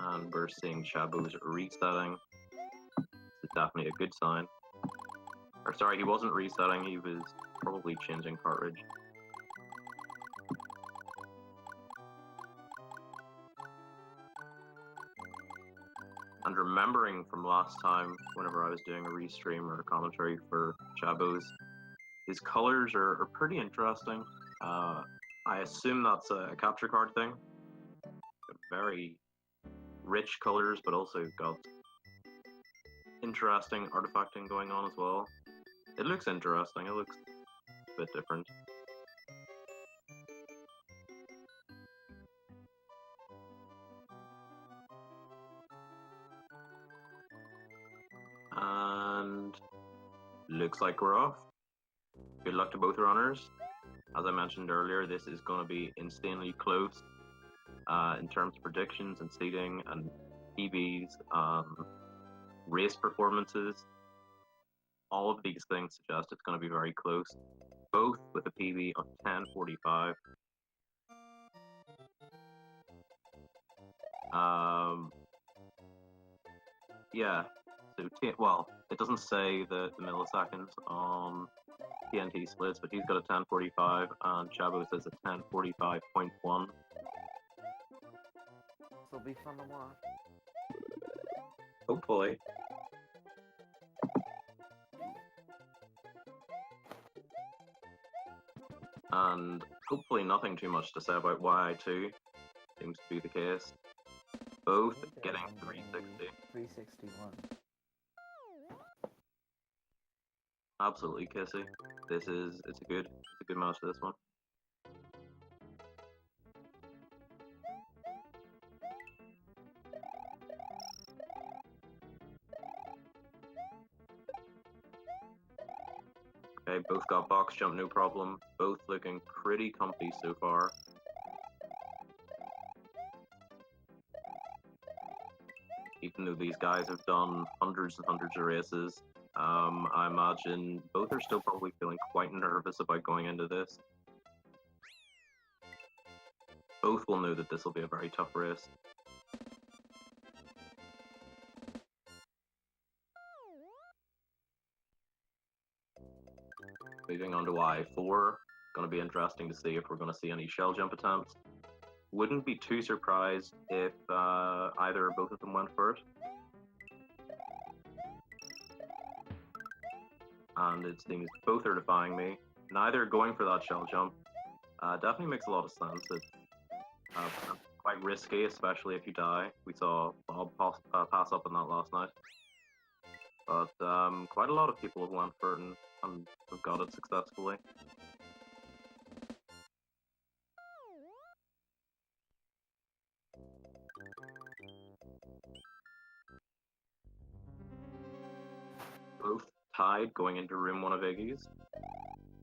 and we're seeing Chab0z resetting. It's definitely a good sign. Or sorry, he wasn't resetting, he was probably changing cartridge. And remembering from last time, whenever I was doing a restream or a commentary for Chab0z, his colors are pretty interesting. I assume that's a capture card thing. Very rich colors, but also got interesting artifacting going on as well. It looks interesting, it looks a bit different. And looks like we're off. Good luck to both runners. As I mentioned earlier, this is going to be insanely close in terms of predictions and seeding and PBs, race performances. All of these things suggest it's going to be very close, both with a PB of 10:45. Yeah, so, well, it doesn't say the milliseconds on TNT splits, but he's got a 10:45, and Chab0z says a 10:45.1. This'll be fun to watch. Hopefully. And hopefully nothing too much to say about YI2. Seems to be the case. Both getting 360. 361. Absolutely kissy. It's a good match for this one. Okay, both got box jump, no problem. Both looking pretty comfy so far. Even though these guys have done hundreds and hundreds of races, I imagine both are still probably feeling quite nervous about going into this. Both will know that this will be a very tough race. Moving on to Y4, going to be interesting to see if we're going to see any shell jump attempts. Wouldn't be too surprised if either or both of them went first. And it seems both are defying me. Neither going for that shell jump. Definitely makes a lot of sense. It's quite risky, especially if you die. We saw Bob pass up on that last night. But quite a lot of people have went for it and have got it successfully. Both tied going into room 1 of Iggy's.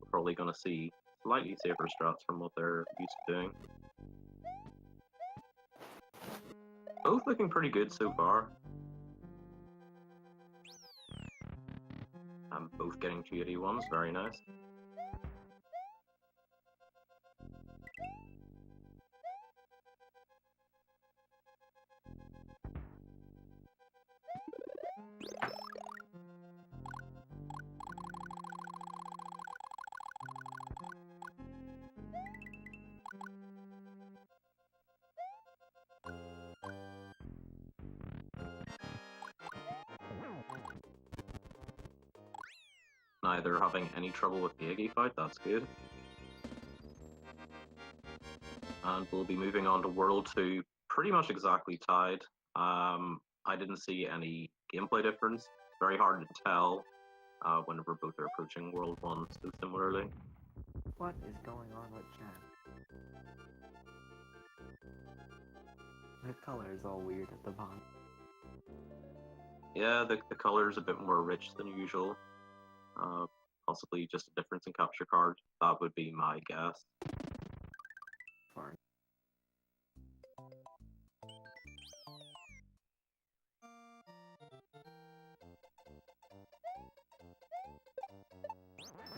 We're probably going to see slightly safer strats from what they're used to doing. Both looking pretty good so far. And both getting 281s, very nice. Neither having any trouble with the Iggy fight, that's good. And we'll be moving on to World 2, pretty much exactly tied. I didn't see any gameplay difference. Very hard to tell whenever both are approaching World 1 so similarly. What is going on with chat? The color is all weird at the bottom. Yeah, the color is a bit more rich than usual. Possibly just a difference in capture card. That would be my guess. Fine.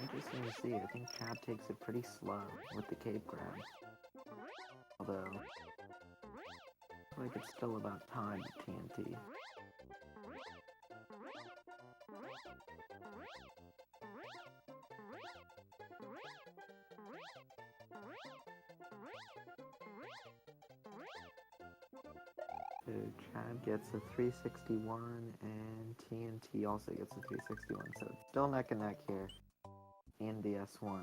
Interesting to see. I think Chab takes it pretty slow with the cape grabs. Although, Like it's still about time at TNT. So Chad gets a 361 and TNT also gets a 361, so it's still neck and neck here in the S1.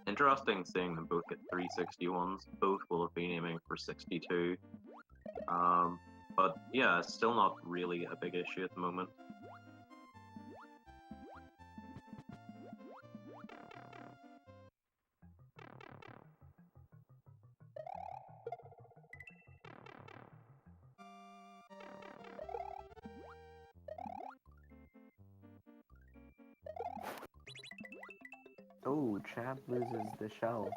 Interesting seeing them both get 361s. Both will have been aiming for 62. But yeah, it's still not really a big issue at the moment. Oh, Chab loses the shell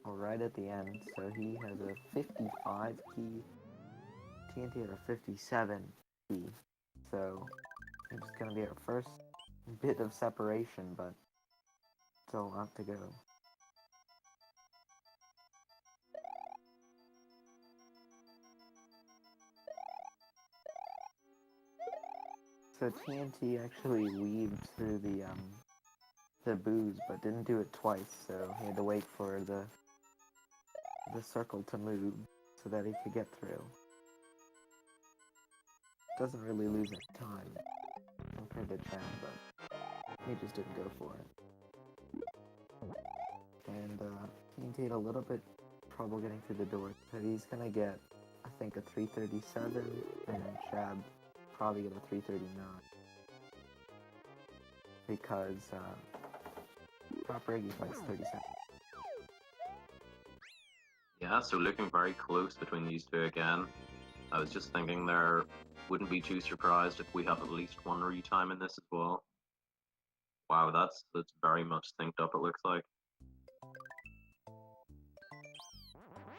right at the end, so he has a 55 key. TNT had a 57 key, so it's gonna be our first bit of separation, but still a lot to go. So TNT actually weaved through the booze, but didn't do it twice, so he had to wait for the circle to move so that he could get through. Doesn't really lose any time compared to Chad, but he just didn't go for it. And TNT had a little bit trouble getting through the door, so he's gonna get, I think, a 337, and Chad probably get a 339. Because Top Reggie fights 37. Yeah, so looking very close between these two again. I was just thinking there wouldn't be too surprised if we have at least one retime in this as well. Wow, that's very much synced up, it looks like.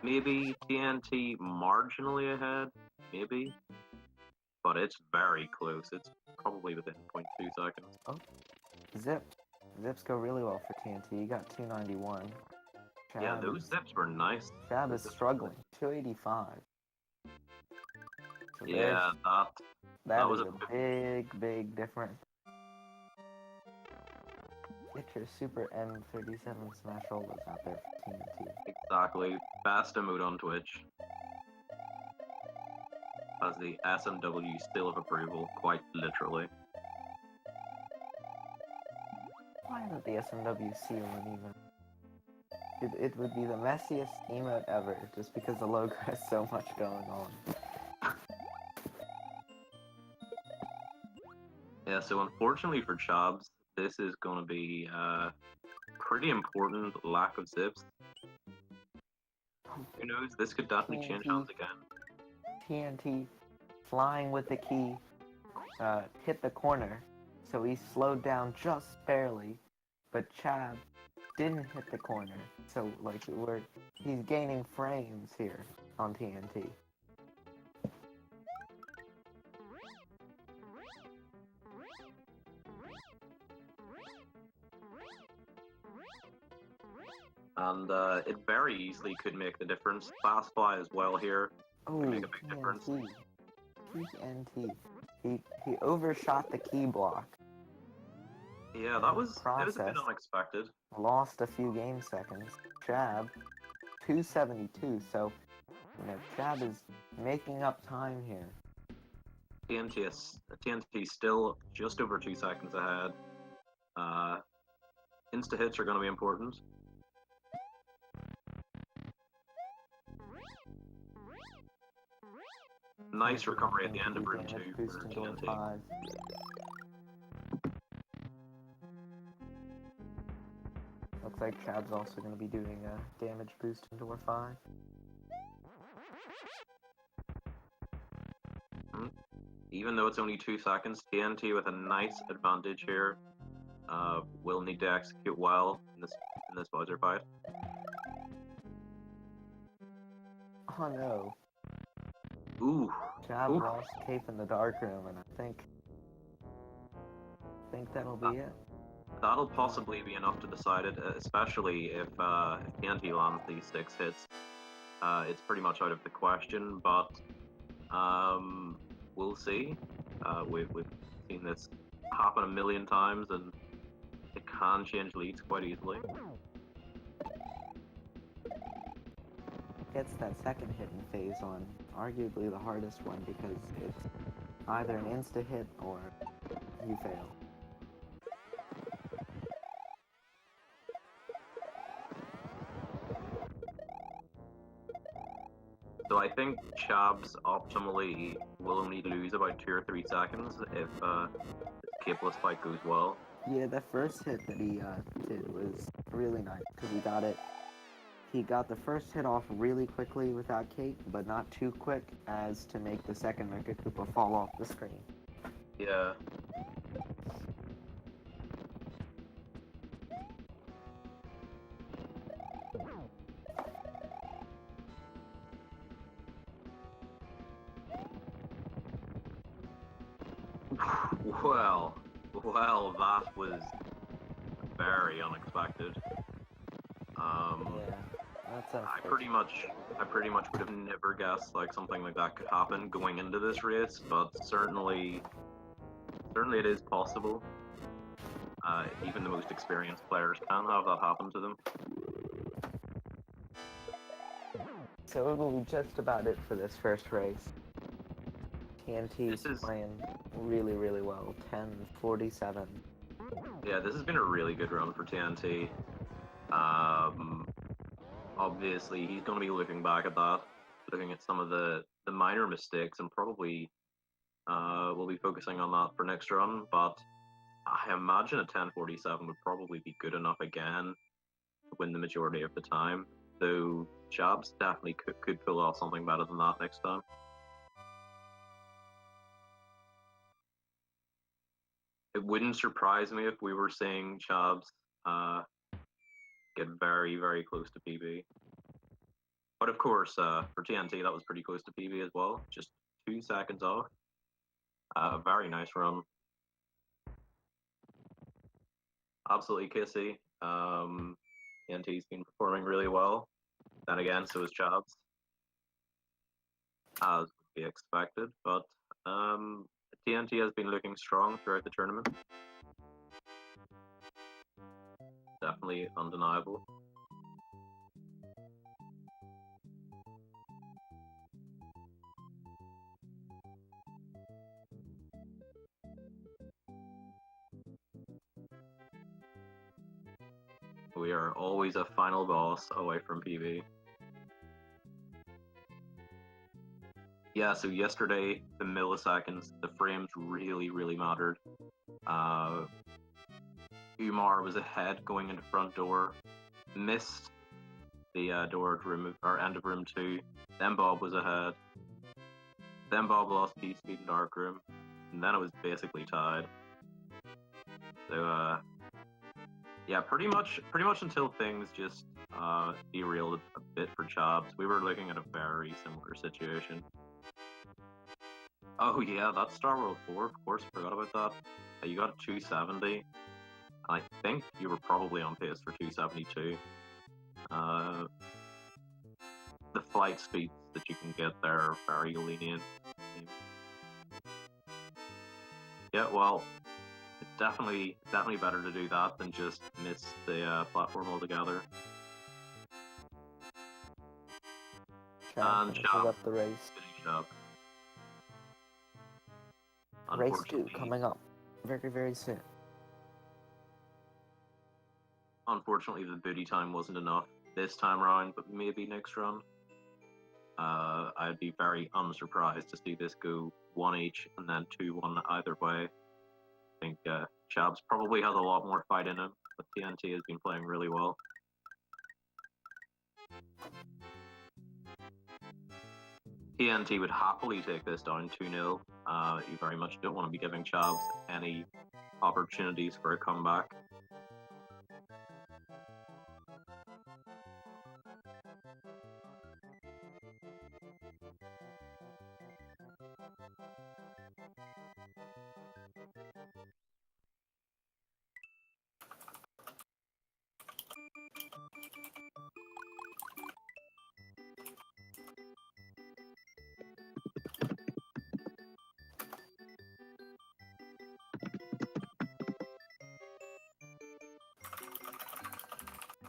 Maybe TNT marginally ahead, maybe. But it's very close. It's probably within 0.2 seconds. Oh, Zips go really well for TNT. He got 291. Yeah, those zips were nice. Chab is struggling. 285. So yeah, that was is a big difference. Get your Super M37 Smash Rollers out there for TNT. Exactly. Best emote on Twitch. Has the SMW seal of approval, quite literally. Why isn't the SMW seal an emote? It would be the messiest emote ever, just because the logo has so much going on. Yeah, so unfortunately for Chab0z, this is going to be pretty important lack of zips. Who knows, this could definitely change hands again. TNT flying with the key hit the corner, so he slowed down just barely, but Chab didn't hit the corner, so like he's gaining frames here on TNT. And it very easily could make the difference. Fast fly as well here could make a big difference. TNT. He overshot the key block. Yeah, it was a bit unexpected. Lost a few game seconds. Chab, 272, so, Chab is making up time here. TNT still just over 2 seconds ahead. Insta hits are going to be important. Nice recovery at the end of room 2 for TNT. Looks like Chab0z also going to be doing a damage boost in door 5. Even though it's only 2 seconds, TNT with a nice advantage here. Will need to execute well in this buzzer fight. Oh no. Ooh. Chab lost Cape in the dark room, and I think that'll be it. That'll possibly be enough to decide it, especially if TNT lands these 6 hits. it's pretty much out of the question, but we'll see. We've seen this happen a million times, and it can change leads quite easily. Gets that second hit in phase one, arguably the hardest one because it's either an insta-hit or you fail. So I think Chab0z optimally will only lose about 2 or 3 seconds if the capeless fight goes well. Yeah, that first hit that he did was really nice because he got it. He got the first hit off really quickly without Cake, but not too quick as to make the second Mecha Koopa fall off the screen. Yeah. Well, that was very unexpected. Yeah, that's I pretty much would have never guessed like something like that could happen going into this race, but certainly it is possible. Even the most experienced players can have that happen to them. So it will be just about it for this first race. TNT's playing really, really well. 10:47. Yeah, this has been a really good run for TNT. Obviously, he's going to be looking back at that, looking at some of the minor mistakes, and probably we'll be focusing on that for next run. But I imagine a 10:47 would probably be good enough again to win the majority of the time. Though Chab0z definitely could pull off something better than that next time. It wouldn't surprise me if we were seeing Chab0z get very, very close to PB. But of course, for TNT, that was pretty close to PB as well. Just 2 seconds off. A very nice run. Absolutely kissy. TNT's been performing really well. Then again, so is Chab0z, as would be expected. But TNT has been looking strong throughout the tournament. Definitely undeniable. We are always a final boss away from PB. Yeah, so yesterday, the milliseconds, the frames really, really mattered. Umar was ahead going into front door, missed the door to room or end of room 2. Then Bob was ahead. Then Bob lost P-Speed in dark room, and then it was basically tied. So yeah, pretty much until things just derailed a bit for Chab0z, we were looking at a very similar situation. Oh yeah, that's Star World 4, of course, forgot about that. You got 270. I think you were probably on pace for 272. The flight speeds that you can get there are very lenient. Yeah, well, it's definitely better to do that than just miss the platform altogether. And Chab up the race. Up. Race 2 coming up very, very soon. Unfortunately, the booty time wasn't enough this time around, but maybe next run. I'd be very unsurprised to see this go 1 each and then 2-1 either way. I think Chab0z probably has a lot more fight in him, but TNT has been playing really well. TNT would happily take this down 2-0. You very much don't want to be giving Chab0z any opportunities for a comeback.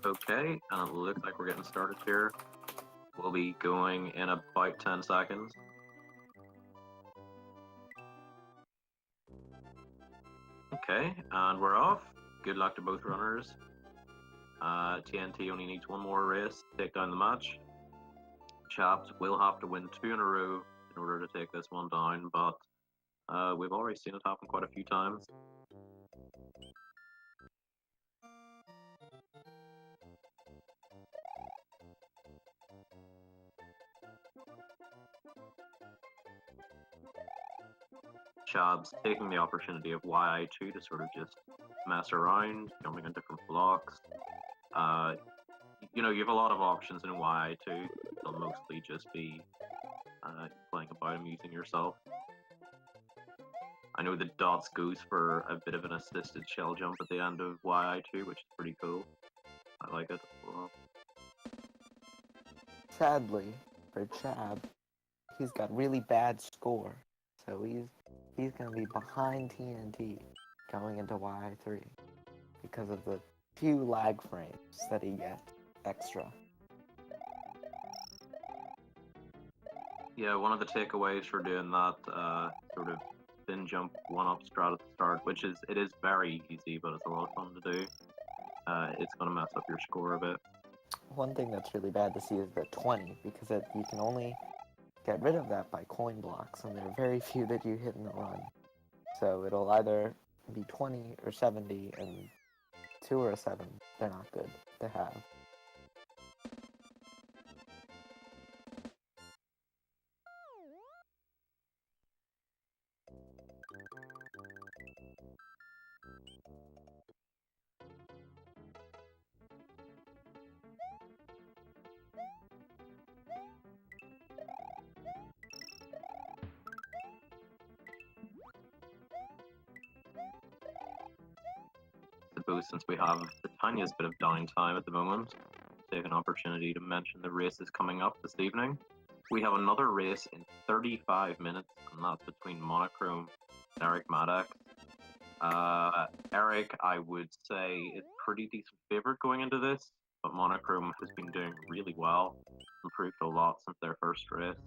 Okay, and it looks like we're getting started here. We'll be going in about 10 seconds. Okay, and we're off. Good luck to both runners. TNT only needs one more race to take down the match. Chab0z will have to win 2 in a row in order to take this one down, but we've already seen it happen quite a few times. Chab0z taking the opportunity of YI2 to sort of just mess around, jumping on different blocks. You know, you have a lot of options in YI2. They'll mostly just be playing about amusing yourself. I know the Dots goes for a bit of an assisted shell jump at the end of YI2, which is pretty cool. I like it as well. Sadly, for Chab, he's got really bad score, so he's gonna be behind TNT going into Y3 because of the few lag frames that he gets extra. Yeah, one of the takeaways for doing that sort of spin jump one-up strat at the start, it is very easy, but it's a lot of fun to do. It's gonna mess up your score a bit. One thing that's really bad to see is the 20, because you can only get rid of that by coin blocks, and there are very few that you hit in the run. So it'll either be 20 or 70, and 2 or a 7, they're not good to have. I suppose since we have the tiniest bit of downtime at the moment, take an opportunity to mention the races coming up this evening. We have another race in 35 minutes, and that's between Monochrome and Eric Maddox. Eric, I would say, is pretty decent favorite going into this, but Monochrome has been doing really well, improved a lot since their first race.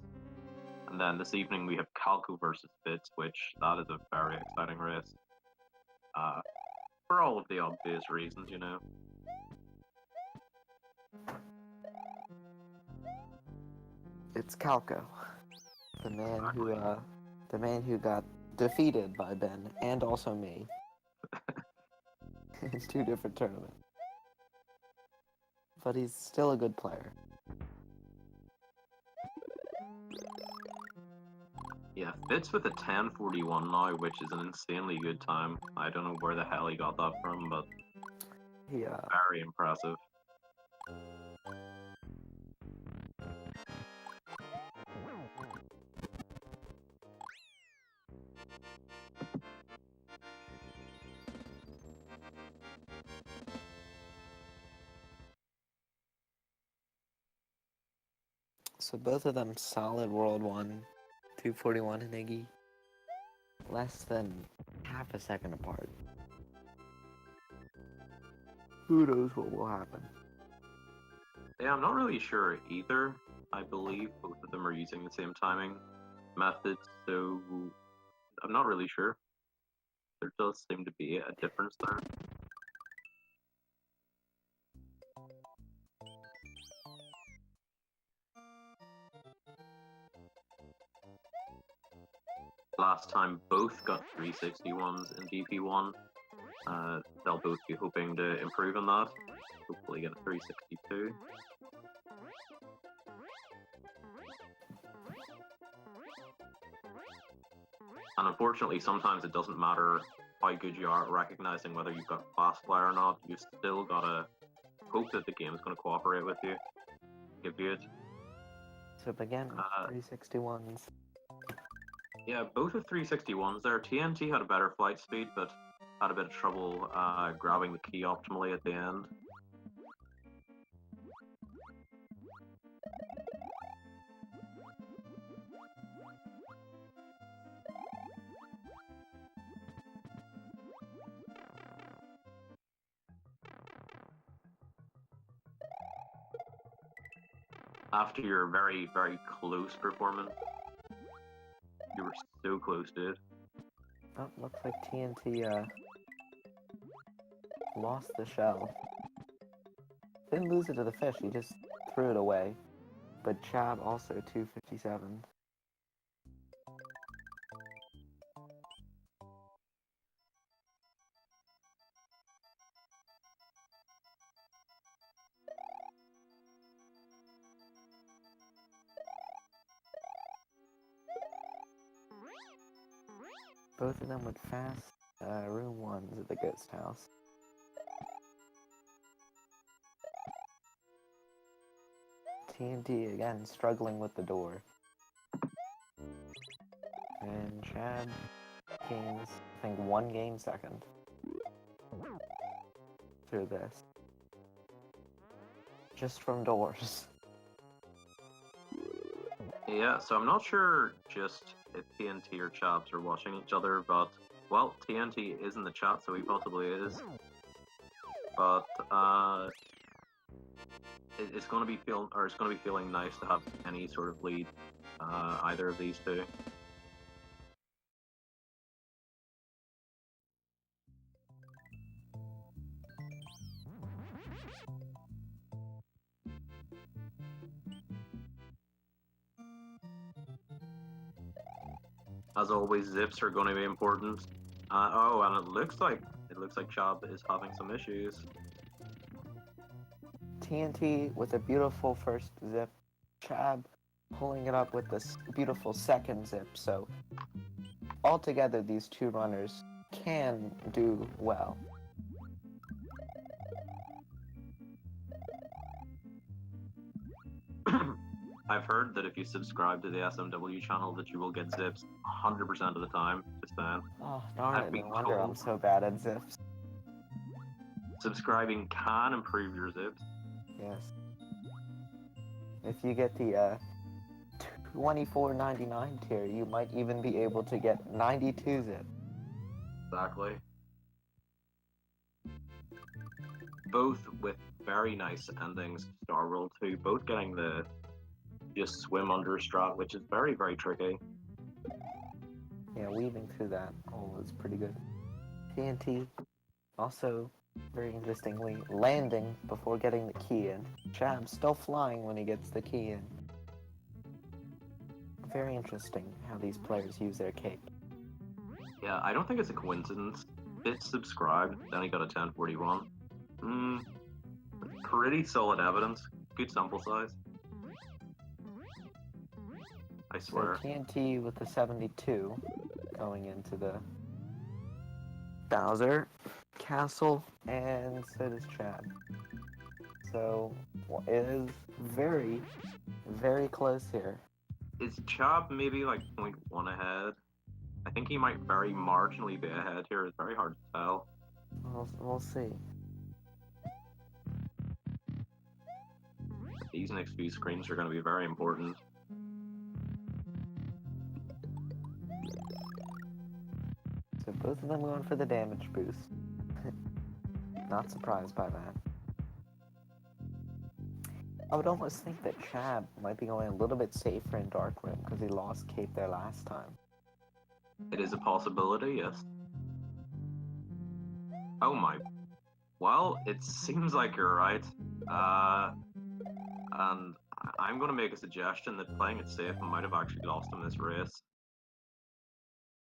And then this evening we have Calco versus Fitz, which that is a very exciting race. For all of the obvious reasons, you know. It's Calco, the man who got defeated by Ben and also me in 2 different tournaments. But he's still a good player. Yeah, Fitz with a 10:41 now, which is an insanely good time. I don't know where the hell he got that from, but very impressive. So both of them solid World 1, 241 and Iggy. Less than half a second apart. Who knows what will happen? Yeah, I'm not really sure either. I believe both of them are using the same timing methods, so I'm not really sure. There does seem to be a difference there. Last time both got 361s in DP1. They'll both be hoping to improve on that. Hopefully get a 362. And unfortunately, sometimes it doesn't matter how good you are at recognizing whether you've got fast fly or not. You still gotta hope that the game is going to cooperate with you. Give you it. So again, 361s. Yeah, both of 361s there. TNT had a better flight speed, but had a bit of trouble grabbing the key optimally at the end. After your very, very close performance. You were so close, dude. Oh, looks like TNT, lost the shell. Didn't lose it to the fish, he just threw it away. But Chab also 257. Both of them with fast room ones at the ghost house. TNT again struggling with the door. And Chad gains, I think, 1 game second through this. Just from doors. Yeah, so I'm not sure just if TNT or Chab0z are watching each other, but, well, TNT is in the chat, so he possibly is. But, it's going to be feeling nice to have any sort of lead, either of these two. As always, zips are going to be important. Oh, and it looks like Chab is having some issues. TNT with a beautiful first zip. Chab pulling it up with this beautiful second zip. So altogether, these two runners can do well. I've heard that if you subscribe to the SMW channel that you will get zips 100% of the time. Just then. Oh, darn I've it, been no wonder I'm told so bad at zips. subscribing can improve your zips. Yes. If you get the $24.99 tier, you might even be able to get 92 zip. Exactly. Both with very nice endings. Star World 2, both getting the just swim under strat, which is very, very tricky. Yeah, weaving through that hole is pretty good. TNT also, very interestingly, landing before getting the key in. Chab still flying when he gets the key in. Very interesting how these players use their cape. Yeah, I don't think it's a coincidence. Bit subscribed, then he got a 1041. Pretty solid evidence. Good sample size. I swear. So TNT with the 72 going into the Bowser castle, and so does Chad. So it is very, very close here. Is Chab maybe like 0.1 ahead? I think he might very marginally be ahead here. It's very hard to tell. We'll see. These next few screens are going to be very important. So both of them going for the damage boost. Not surprised by that. I would almost think that Chab might be going a little bit safer in Dark Room because he lost Cape there last time. It is a possibility, yes. Oh my. Well, it seems like you're right. And I'm going to make a suggestion that playing it safe might have actually lost him this race.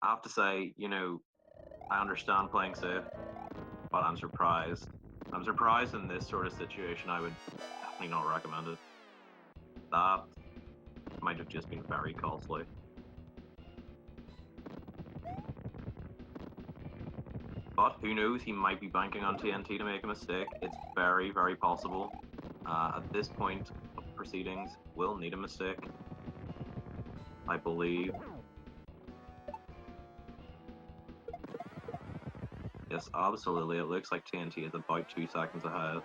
I have to say, you know, I understand playing safe, but I'm surprised. I'm surprised in this sort of situation. I would definitely not recommend it. That might have just been very costly. But who knows, he might be banking on TNT to make a mistake. It's very, very possible. At this point of proceedings, we'll need a mistake, I believe. Yes, absolutely. It looks like TNT is about 2 seconds ahead.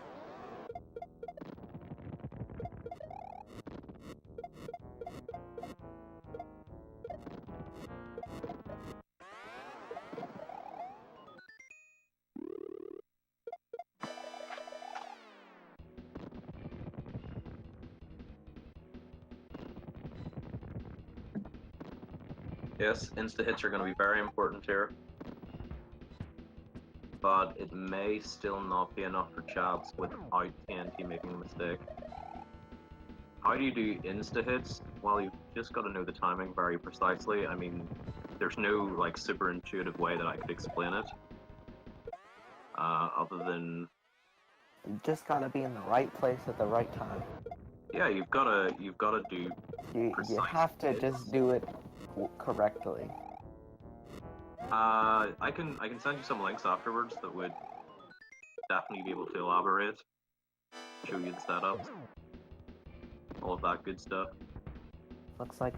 Yes, insta-hits are going to be very important here. But it may still not be enough for Chab0z without TNT making a mistake. How do you do insta-hits? Well, you've just got to know the timing very precisely. I mean, there's no, like, super intuitive way that I could explain it. Other than... You just gotta be in the right place at the right time. Yeah, you've gotta do... You have to just do it correctly. I can send you some links afterwards that would definitely be able to elaborate, show you the setups, all of that good stuff. Looks like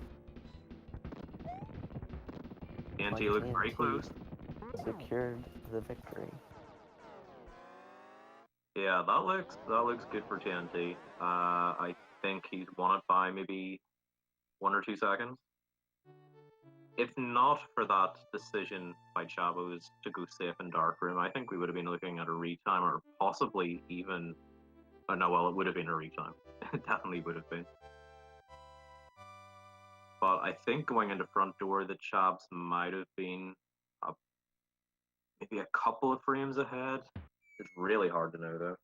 TNT looks very close. Secured the victory. Yeah, that looks good for TNT. I think he's won it by maybe 1 or 2 seconds. If not for that decision by Chab0z to go safe in Dark Room, I think we would have been looking at a retime, or possibly even... Oh no, well, it would have been a retime. It definitely would have been. But I think going into front door, the Chab0z might have been maybe a couple of frames ahead. It's really hard to know, though.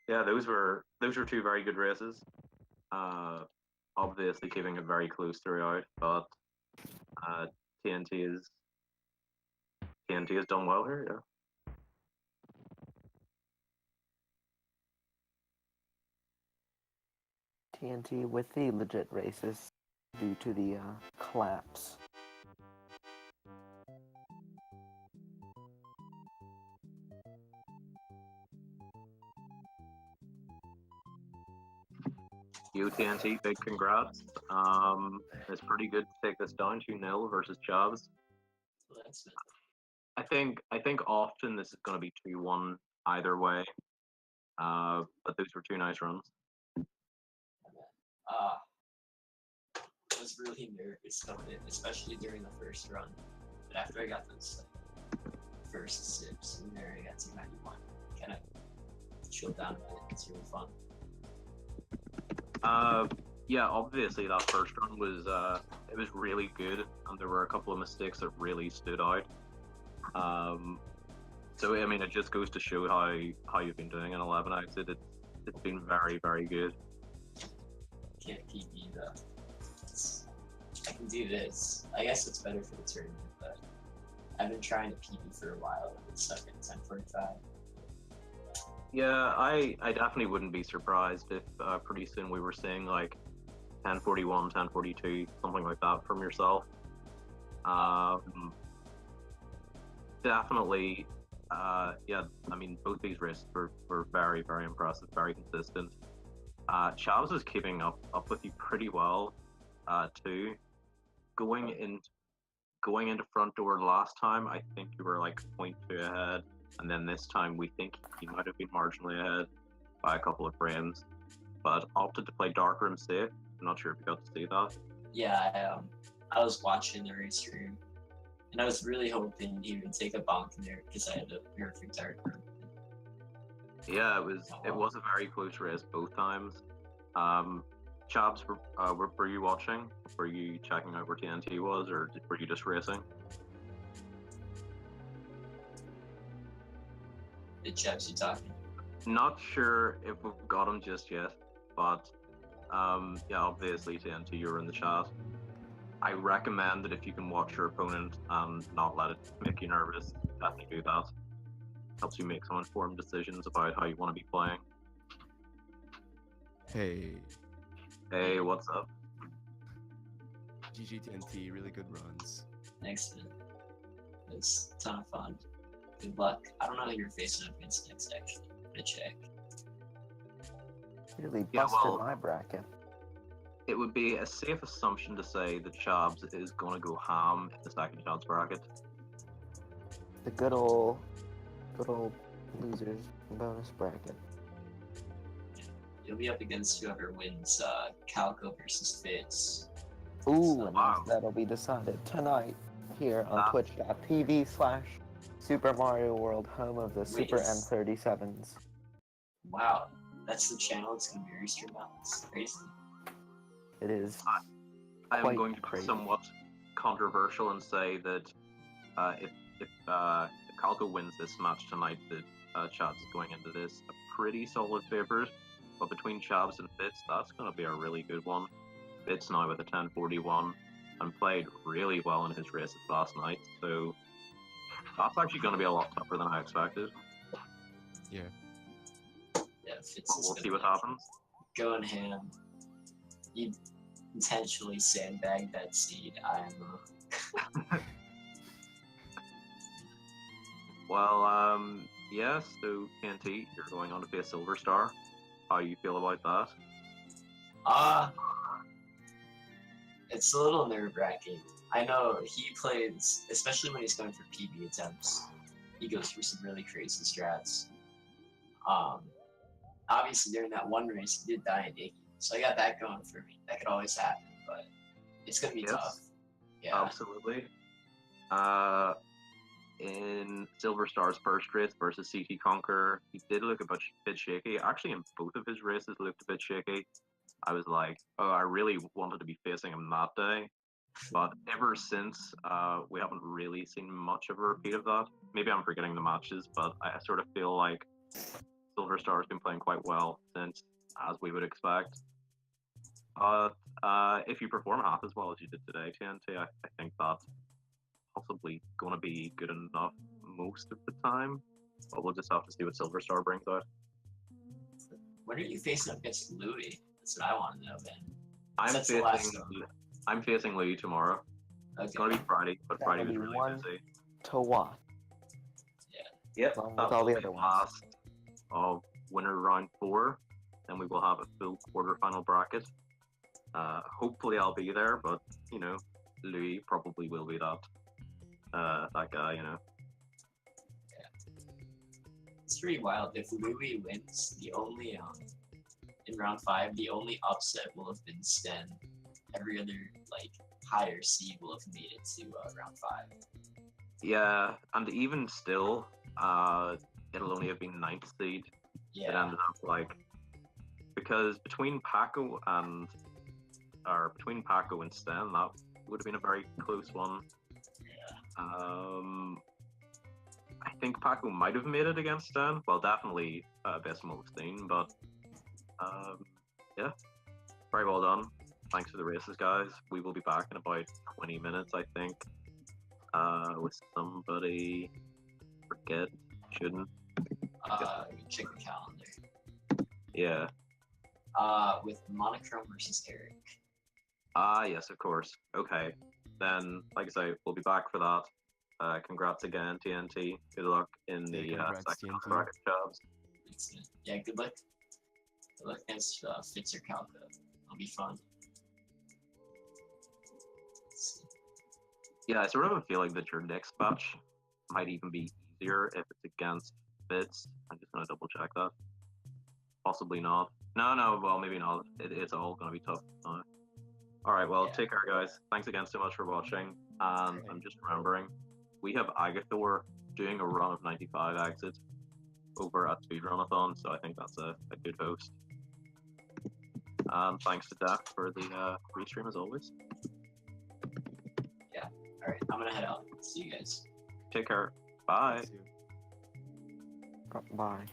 Yeah, those were 2 very good races. Obviously keeping it very close throughout, but TNT has done well here, yeah. TNT with the legit races due to the collapse. You TNT, big congrats. It's pretty good to take this down 2-0 versus Chab0z. I think often this is going to be 2-1 either way. But those were 2 nice runs. I was really nervous coming in, especially during the first run. But after I got those first sips in there, I got to 91. Kind of chilled down a bit. It's really fun. Yeah, obviously that first run was it was really good, and there were a couple of mistakes that really stood out. So I mean, it just goes to show how you've been doing in 11x. It's been very, very good. Can't PB though. I can do this. I guess it's better for the tournament, but I've been trying to PB for a while. I've been stuck at 1045. Yeah, I definitely wouldn't be surprised if pretty soon we were seeing like 1041, 1042, something like that from yourself. Definitely, yeah, I mean, both these races were very, very impressive, very consistent. Chab0z is keeping up with you pretty well, too. Going into front door last time, I think you were like 0.2 ahead, and then this time we think he might have been marginally ahead by a couple of frames, but opted to play Dark Room safe. I'm not sure if you got to see that. Yeah, I was watching the Restreamer, and I was really hoping he would take a bonk in there because I had a perfect Dark Room. Yeah, it was a very close race both times. Chab0z, were you watching? Were you checking out where TNT was, or were you just racing? The Chab0z you talking? Not sure if we've got him just yet, but yeah, obviously TNT, you were in the chat. I recommend that if you can watch your opponent and not let it make you nervous, definitely do that. Helps you make some informed decisions about how you want to be playing. Hey, what's up? GG TNT, really good runs. Excellent. It was a ton of fun. Good luck. I don't know who you're facing up against next, actually. I'm gonna check. Really Yeah, busted well, my bracket. It would be a safe assumption to say that Chab0z is going to go ham in the second chance bracket. The good old losers bonus bracket. You'll be up against whoever wins Calco versus Fitz. Ooh, and Wow. that'll be decided tonight here on twitch.tv/Super Mario World, home of the Super M37s. Wow, that's the channel it's gonna be Restreamer on. It's crazy. It is I'm quite going to be crazy. somewhat controversial and say that if Calco wins this match tonight, that Chab0z is going into this a pretty solid favorite. But between Chab0z and Fitz, that's going to be a really good one. Fitz now with a 1041 and played really well in his races last night, so that's actually going to be a lot tougher than I expected. Yeah. Yeah, Fitz But is we'll gonna see what happens. go in ham. You intentionally sandbagged that seed, IMO. Well, yeah, so TNT, you're going on to face Silver Star. How you feel about that? It's a little nerve-wracking. I know he plays, especially when he's going for PB attempts, he goes for some really crazy strats. Obviously during that one race he did die in Iggy, so I got that going for me. That could always happen, but it's gonna be Yes, tough. Yeah. absolutely. In Silver Star's first race versus CT Conqueror, he did look a bit shaky. Actually, in both of his races, looked a bit shaky. I was like, oh, I really wanted to be facing him that day. But ever since, we haven't really seen much of a repeat of that. Maybe I'm forgetting the matches, but I sort of feel like Silver Star's been playing quite well since, as we would expect. But if you perform half as well as you did today, TNT, I think that's possibly going to be good enough most of the time. But we'll just have to see what Silver Star brings out. When are you facing up against Louis? That's what I want to know, man. I'm That's the last facing Louis tomorrow. Okay. It's going to be Friday, but That Friday would was be really one busy. to watch. Yep, Along with that all will the be other ones. last of winner round 4. Then we will have a full quarterfinal bracket. Hopefully I'll be there, but you know, Louis probably will be that guy, you know. It's pretty wild. If Louis wins, the only in round 5, the only upset will have been Sten. Every other like higher seed will have made it to round 5. Yeah, and even still, it'll only have been 9th seed. It Yeah. ended up like, because between Paco and Sten, that would have been a very close one. I think Paco might have made it against Sten. Well, definitely best of 16, but yeah, very well done. Thanks for the races, guys. We will be back in about 20 minutes, I think, with somebody. Forget, shouldn't. Check the calendar. Yeah. With Monochrome versus Eric. Yes, of course. Okay. Then, like I say, we'll be back for that. Congrats again, TNT. Good luck in the congrats, second TNT. bracket, Chab0z. Yeah, good luck. Good luck against Fitz or Calco. It'll be fun. Yeah, I sort of have a feeling that your next match might even be easier if it's against Fitz. I'm just gonna double check that. Possibly not. No, well, maybe not. It's all gonna be tough. Alright, well, Yeah. take care, guys. Thanks again so much for watching. And I'm just remembering, we have Agathor doing a run of 95 exits over at Speedrunathon, so I think that's a good host. And thanks to Deph for the restream as always. Alright, I'm gonna head out. See you guys. Take care. Bye. See you. Bye.